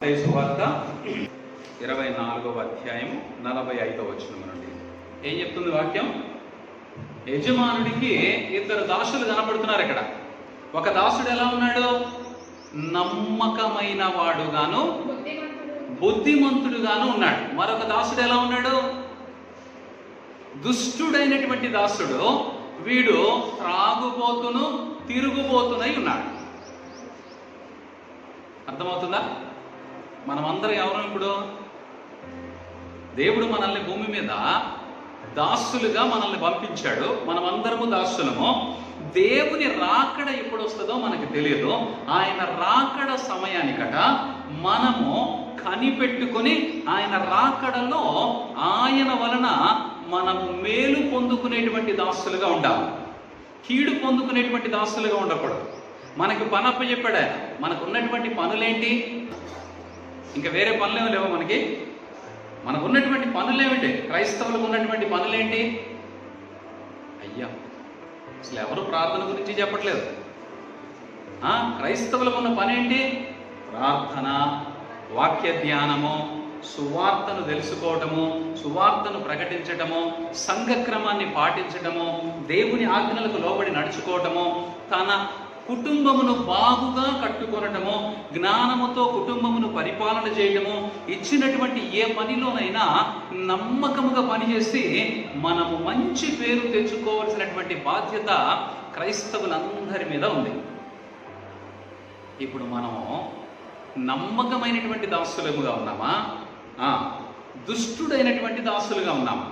సువార్త 24వ అధ్యాయం 45వ వచనం నుండి ఏం చెప్తుంది వాక్యం? యజమానుడికి ఇద్దరు దాసులు కనపడుతున్నారు ఇక్కడ. ఒక దాసుడు ఎలా ఉన్నాడు? నమ్మకమైన వాడుగాను బుద్ధిమంతుడుగాను ఉన్నాడు. మరొక దాసుడు ఎలా ఉన్నాడు? దుష్టుడైనటువంటి దాసుడు. వీడు త్రాగుబోతును తిరుగుబోతునై ఉన్నాడు. అర్థమవుతుందా? మనమందరం ఎవరు? ఇప్పుడు దేవుడు మనల్ని భూమి మీద దాసులుగా మనల్ని పంపించాడు. మనమందరము దాసులము. దేవుని రాకడ ఎప్పుడు వస్తుందో మనకు తెలియదు. ఆయన రాకడ సమయానికట మనము కనిపెట్టుకొని ఆయన రాకడలో ఆయన వలన మనము మేలు పొందుకునేటువంటి దాసులుగా ఉండాలి. కీడు పొందుకునేటువంటి దాసులుగా ఉండకూడదు. మనకి పని అప్పచెప్పాడు ఆయన. మనకు ఉన్నటువంటి పనులేంటి? ఇంకా వేరే పనులేమో లేవో మనకి. మనకు ఉన్నటువంటి పనులేమిటి? క్రైస్తవులకు ఉన్నటువంటి పనులేంటి? అయ్యా, అసలు ఎవరు ప్రార్థన గురించి చెప్పట్లేదు. క్రైస్తవులకు ఉన్న పని ఏంటి? ప్రార్థన, వాక్య ధ్యానము, సువార్తను తెలుసుకోవటము, సువార్తను ప్రకటించటము, సంఘక్రమాన్ని పాటించటము, దేవుని ఆజ్ఞలకు లోబడి నడుచుకోవటము, తన కుటుంబమును బాగుగా కట్టుకొనటము, జ్ఞానముతో కుటుంబమును పరిపాలన చేయటము, ఇచ్చినటువంటి ఏ పనిలోనైనా నమ్మకముగా పనిచేసి మనము మంచి పేరు తెచ్చుకోవాల్సినటువంటి బాధ్యత క్రైస్తవులందరి మీద ఉంది. ఇప్పుడు మనము నమ్మకమైనటువంటి దాసులుగా ఉన్నామా? దుష్టుడైనటువంటి దాసులుగా ఉన్నామా?